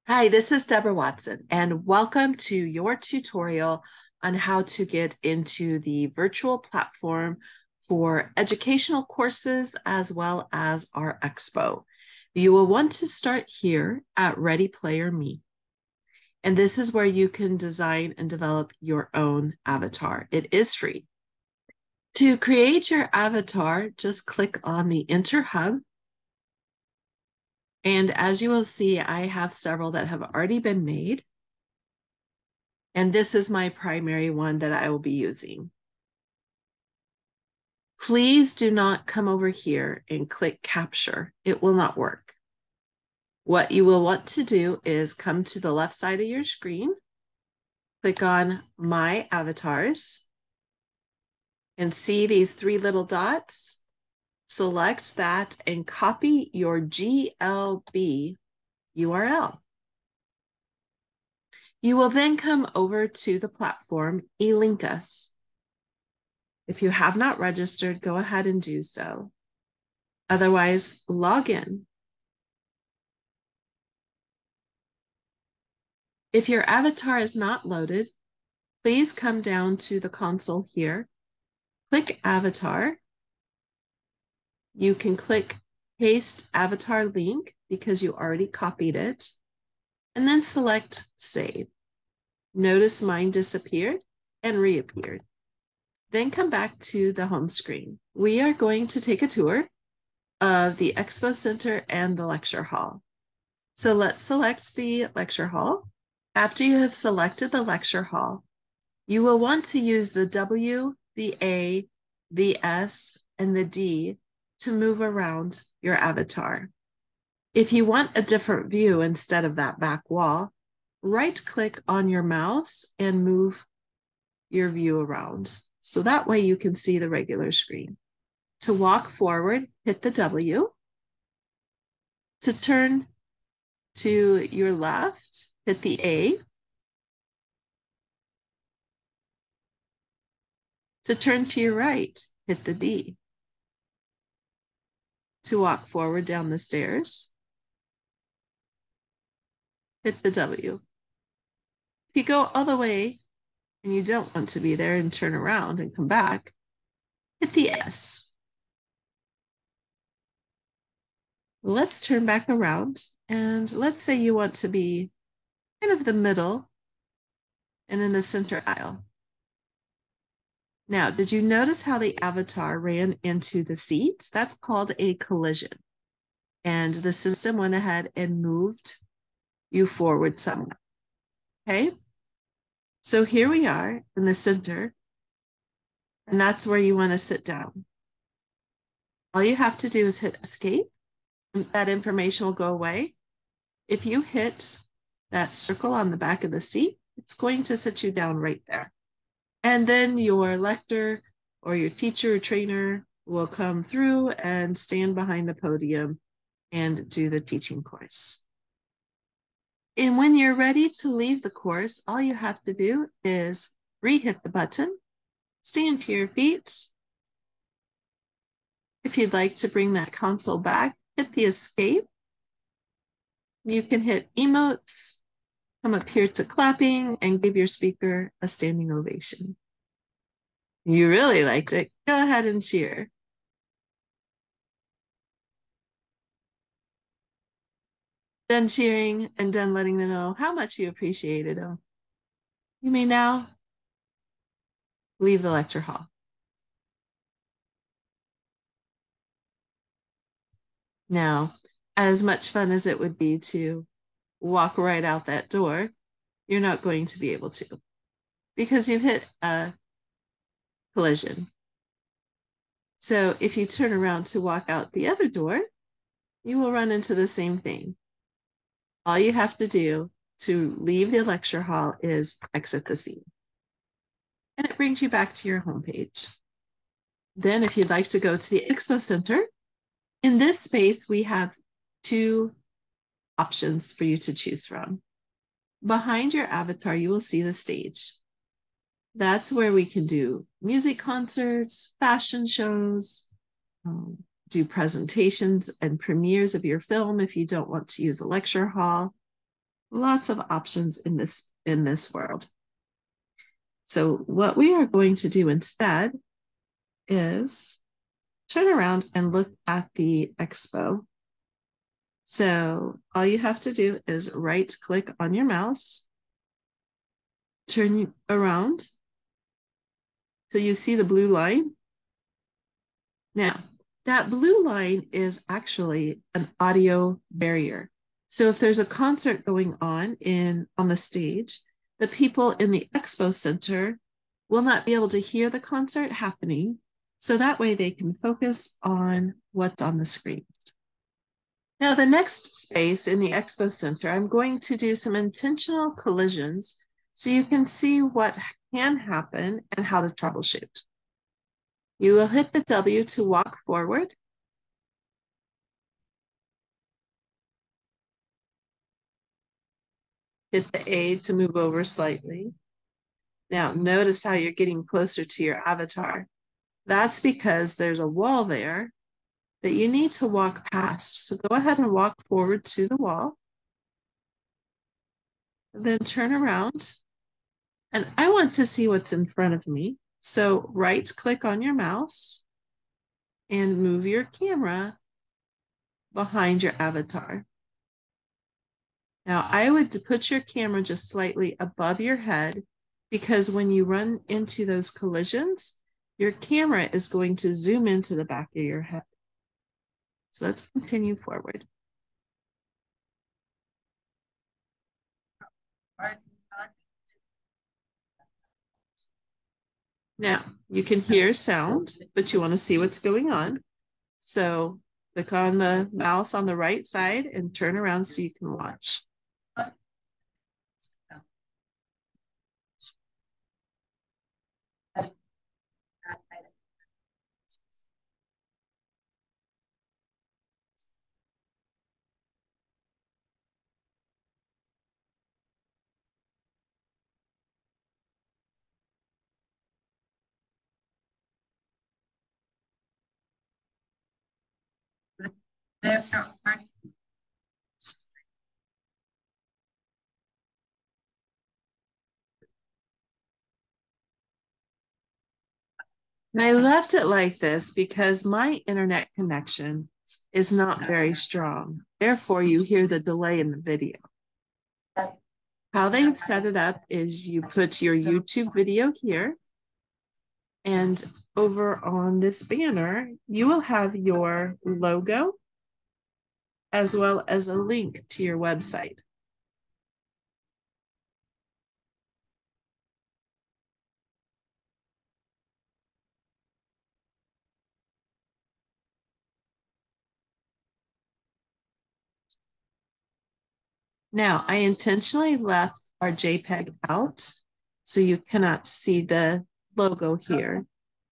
Hi, this is Deborah Watson, and welcome to your tutorial on how to get into the virtual platform for educational courses as well as our expo. You will want to start here at Ready Player Me. And this is where you can design and develop your own avatar. It is free. To create your avatar, just click on the Enter Hub. And as you will see, I have several that have already been made. And this is my primary one that I will be using. Please do not come over here and click capture. It will not work. What you will want to do is come to the left side of your screen, click on My Avatars, and see these three little dots. Select that and copy your GLB URL. You will then come over to the platform, e-link us. If you have not registered, go ahead and do so. Otherwise, log in. If your avatar is not loaded, please come down to the console here, click Avatar. You can click Paste Avatar Link because you already copied it, and then select Save. Notice mine disappeared and reappeared. Then come back to the home screen. We are going to take a tour of the Expo Center and the lecture hall. So let's select the lecture hall. After you have selected the lecture hall, you will want to use the W, the A, the S, and the D to move around your avatar. If you want a different view instead of that back wall, right-click on your mouse and move your view around. So that way you can see the regular screen. To walk forward, hit the W. To turn to your left, hit the A. To turn to your right, hit the D. To walk forward down the stairs, hit the W. If you go all the way and you don't want to be there and turn around and come back, hit the S. Let's turn back around and let's say you want to be kind of the middle and in the center aisle. Now, did you notice how the avatar ran into the seats? That's called a collision. And the system went ahead and moved you forward somewhat. Okay? So here we are in the center, and that's where you want to sit down. All you have to do is hit escape, and that information will go away. If you hit that circle on the back of the seat, it's going to sit you down right there. And then your lecturer or your teacher or trainer will come through and stand behind the podium and do the teaching course. And when you're ready to leave the course, all you have to do is re-hit the button, stand to your feet. If you'd like to bring that console back, hit the escape. You can hit emotes, come up here to clapping, and give your speaker a standing ovation. You really liked it. Go ahead and cheer. Done cheering and done letting them know how much you appreciated them. You may now leave the lecture hall. Now, as much fun as it would be to walk right out that door, you're not going to be able to because you've hit a collision. So if you turn around to walk out the other door, you will run into the same thing. All you have to do to leave the lecture hall is exit the scene. And it brings you back to your homepage. Then if you'd like to go to the Expo Center, in this space, we have two options for you to choose from. Behind your avatar, you will see the stage. That's where we can do music concerts, fashion shows, do presentations and premieres of your film if you don't want to use a lecture hall. Lots of options in this world. So what we are going to do instead is turn around and look at the expo. So all you have to do is right click on your mouse, turn around till you see the blue line. Now, that blue line is actually an audio barrier. So if there's a concert going on the stage, the people in the expo center will not be able to hear the concert happening. So that way they can focus on what's on the screen. Now, the next space in the expo center, I'm going to do some intentional collisions so you can see what can happen and how to troubleshoot. You will hit the W to walk forward. Hit the A to move over slightly. Now, notice how you're getting closer to your avatar. That's because there's a wall there that you need to walk past. So go ahead and walk forward to the wall. And then turn around. And I want to see what's in front of me. So right click on your mouse and move your camera behind your avatar. Now I would put your camera just slightly above your head because when you run into those collisions, your camera is going to zoom into the back of your head. So let's continue forward. Now, you can hear sound, but you want to see what's going on. So click on the mouse on the right side and turn around so you can watch. And I left it like this because my internet connection is not very strong. Therefore, you hear the delay in the video. How they've set it up is you put your YouTube video here, and over on this banner, you will have your logo as well as a link to your website. Now, I intentionally left our JPEG out so you cannot see the logo here.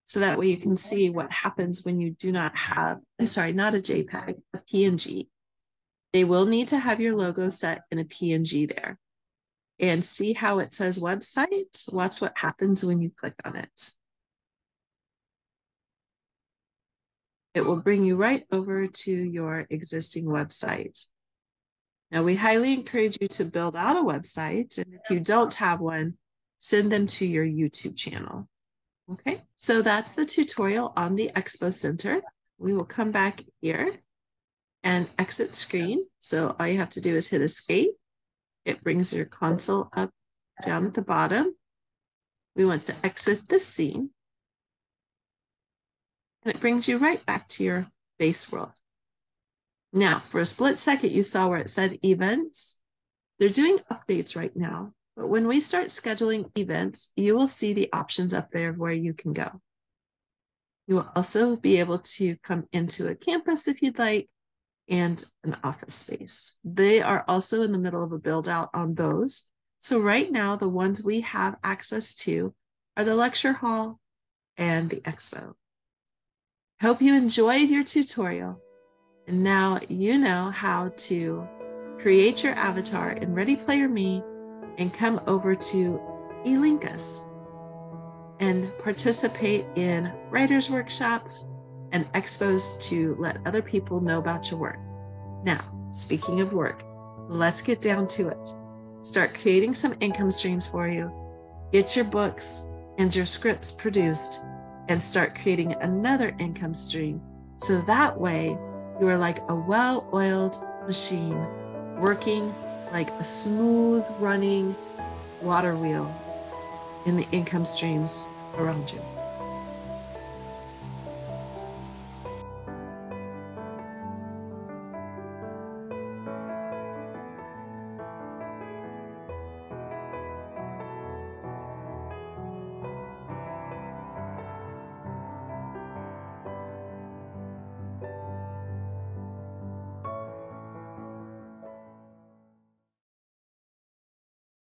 So that way you can see what happens when you do not have, I'm sorry, not a JPEG, a PNG. They will need to have your logo set in a PNG there. And see how it says website? Watch what happens when you click on it. It will bring you right over to your existing website. Now, we highly encourage you to build out a website. And if you don't have one, send them to your YouTube channel. Okay, so that's the tutorial on the Expo Center. We will come back here and exit screen. So all you have to do is hit escape. It brings your console up down at the bottom. We want to exit the scene. And it brings you right back to your base world. Now, for a split second, you saw where it said events. They're doing updates right now. But when we start scheduling events, you will see the options up there of where you can go. You will also be able to come into a campus if you'd like, and an office space. They are also in the middle of a build out on those. So right now, the ones we have access to are the lecture hall and the expo. Hope you enjoyed your tutorial. And now you know how to create your avatar in Ready Player Me and come over to eLinkus and participate in writers' workshops and expos to let other people know about your work. Now, speaking of work, let's get down to it. start creating some income streams for you, get your books and your scripts produced, and start creating another income stream. So that way you are like a well-oiled machine, working like a smooth running water wheel in the income streams around you.